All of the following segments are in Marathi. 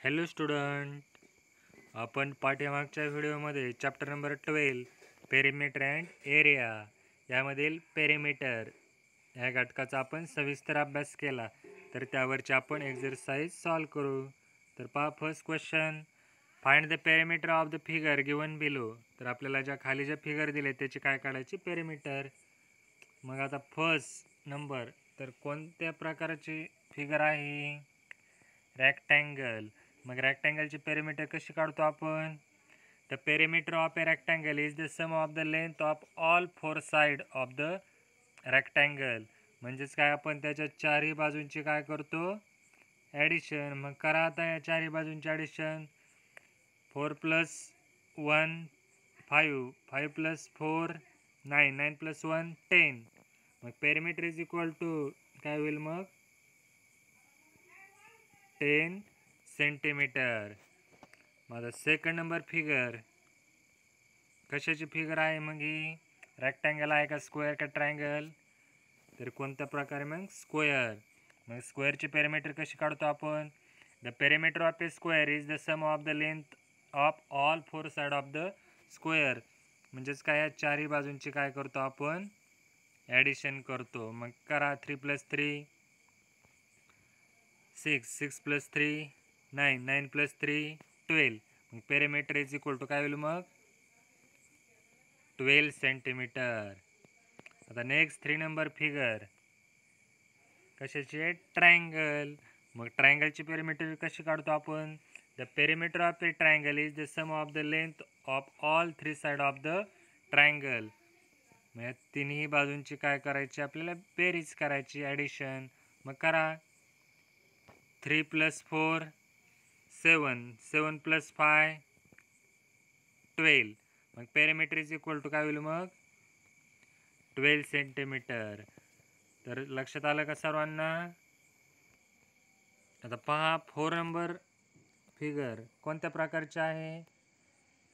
हॅलो स्टुडंट, आपण पाठीमागच्या व्हिडिओमध्ये chapter number 12 perimeter and area यामधील पेरिमीटर ह्या घटकाचा आपण सविस्तर अभ्यास केला. तर त्यावरची आपण एक्झरसाइज सॉल्व करू. तर पहा, first question, find the perimeter of the figure given below. तर आपल्याला ज्या खाली जे फिगर दिले त्याची काय काढायची, पेरिमीटर. मग आता फर्स्ट नंबर, तर कोणत्या प्रकारची फिगर आहे, रेक्टँगल. मग रेक्टँगलची पेरिमीटर कशी काढतो आपण? The perimeter of a rectangle is the sum of the length of all four side of the rectangle. म्हणजेच काय, आपण त्याच्या चारही बाजूंची काय करतो, ॲडिशन. मग करा आता या चारही बाजूंची ॲडिशन. 4 + 1 5, 5 + 4 9, 9 + 1 10. मग पेरिमीटर इज इक्वल टू काय होईल, मग 10 सेंटीमीटर. माझा सेकंड नंबर फिगर कशाची फिगर आहे, मग ही रेक्टँगल आहे का स्क्वेअर का ट्रायंगल? तर कोणत्या प्रकारे, मग स्क्वेअर. मग स्क्वेअरची पेरिमीटर कशी काढतो आपण? The perimeter of a square is the sum of the length of all four side of the square. म्हणजेच काय, या चारही बाजूंची काय करतो आपण, ॲडिशन करतो. मग करा, 3 + 3 6, 6 + 3 9, 9 + 3 12. मग पेरिमीटर इज इक्वल टू काय होईल, मग 12 सेंटीमीटर. आता नेक्स्ट 3 नंबर फिगर कशाची आहे, ट्रायंगल. मग ट्रायंगलची पेरिमीटर कशी काढतो आपण? The perimeter of a triangle is the sum of the length of all three side of the triangle. मग या तिन्ही बाजूंची काय करायची, आपल्याला बेरीज करायची, ॲडिशन. मग करा, 3 + 4 7, 7 + 5 12. मग पेरिमीटर इज इक्वल टू काय होईल, मग 12 सेंटीमीटर. तर लक्षात आलं का सर्वांना? आता पहा, 4 नंबर फिगर कोणत्या प्रकारचे आहे,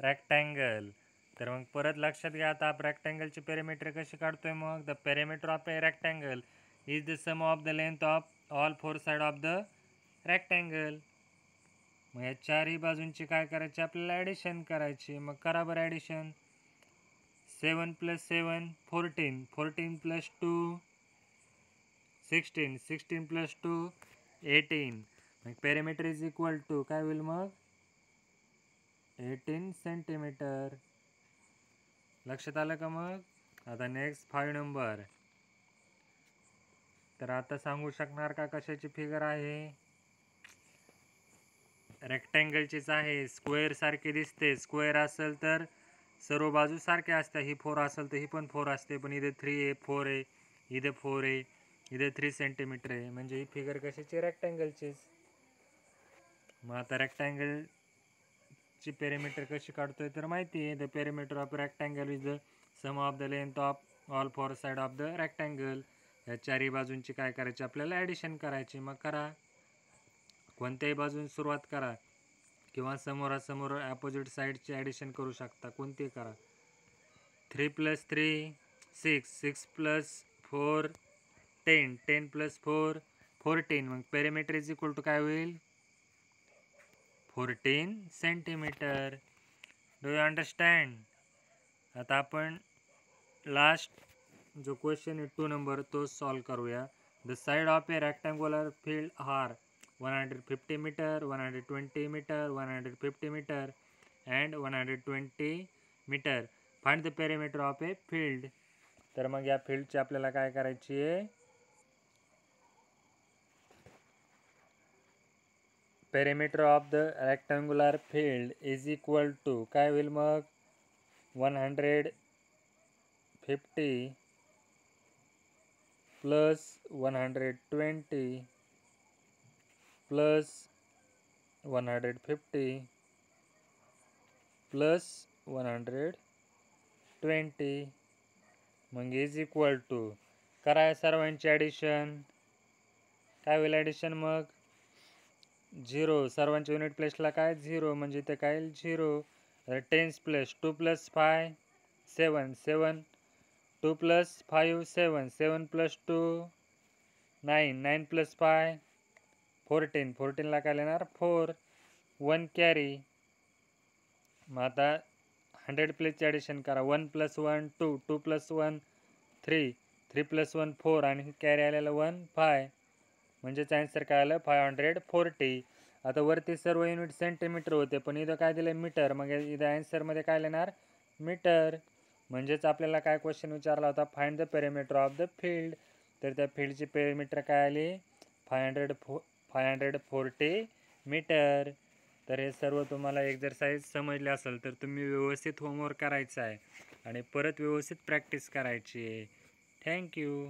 रेक्टँगल. तर मग परत लक्षात घ्या, आता आपण रेक्टँगलची पेरिमीटर कशी काढतोय, मग the perimeter of a rectangle is the sum of the length of all four side of the rectangle. मग या चारही बाजूंची काय करायची, आपल्याला ॲडिशन करायची. मग करा बरं ॲडिशन. 7 + 7 14, 14 + 2 16, 16 + 2 18. मग पेरिमीटर इज इक्वल टू काय होईल, मग 18 सेंटीमीटर. लक्षात आलं का? मग आता नेक्स्ट 5 नंबर, तर आता सांगू शकणार का कशाची फिगर आहे? रेक्टँगलचीच आहे. स्क्वेअर सारखी दिसते. स्क्वेअर असेल तर सर्व बाजू सारख्या असतात. ही 4 असेल तर ही पण 4 असते, पण इथे 3 आहे, 4 आहे, इथे 4 आहे, इथे 3 सेंटीमीटर आहे. म्हणजे ही फिगर कशाची, रेक्टँगलचीच. मग आता रेक्टँगलची पेरिमीटर कशी काढतोय, तर माहिती आहे, the perimeter of rectangle is the sum of the length of all four side of the rectangle. या चारही बाजूंची काय करायची, आपल्याला ॲडिशन करायची. मग करा, कोणत्याही बाजून सुरुवात करा किंवा समोरासमोर अपोजिट साईडची ॲडिशन करू शकता, कोणतीही करा. 3 + 3 6, 6 + 4 10, 10 + 4 14. मग पेरिमीटर इज इक्वल टू काय होईल, 14 सेंटीमीटर. Do you understand? आता आपण लास्ट जो क्वेश्चन आहे 2 नंबर तो सॉल्व करूया. The side of a rectangular field are 150 metre, 120 metre, 150 metre and 120 metre. Find the perimeter of a field. तर मग या फील्डची आपल्याला काय करायची आहे, perimeter of the rectangular field is equal to काय होईल, मग 150 प्लस 120 प्लस 150 प्लस 120. मग इज इक्वल टू करा या सर्वांची ॲडिशन. काय होईल ॲडिशन, मग 0. सर्वांच्या युनिट प्लेसला काय 0, म्हणजे ते काय 0. 10 प्लस 2 + 5 7, 7 2 + 5 7, 7 + 2 9, 9 + 5 14, 14ला काय येणार 4. 1 कॅरी. मग आता 100 प्लेसचे ॲडिशन करा. 1 + 1 2, 2 + 1 3, 3 + 1 4 आणि कॅरी आलेलं 1 5. म्हणजेच ॲन्सर काय आलं 540. आता वरती सर्व युनिट सेंटीमीटर होते, पण इथं काय दिलं मीटर. मग इथं ॲन्सरमध्ये काय लिहिणार मीटर. म्हणजेच आपल्याला काय क्वेश्चन विचारला होता, find the perimeter of the field. तर त्या फील्डची पेरिमीटर काय आली 540 मीटर. तर हे सर्व तुम्हाला एक्झरसाइज समजले असेल तर तुम्ही व्यवस्थित होमवर्क करायचा आहे आणि परत व्यवस्थित प्रॅक्टिस करायची आहे. थँक्यू.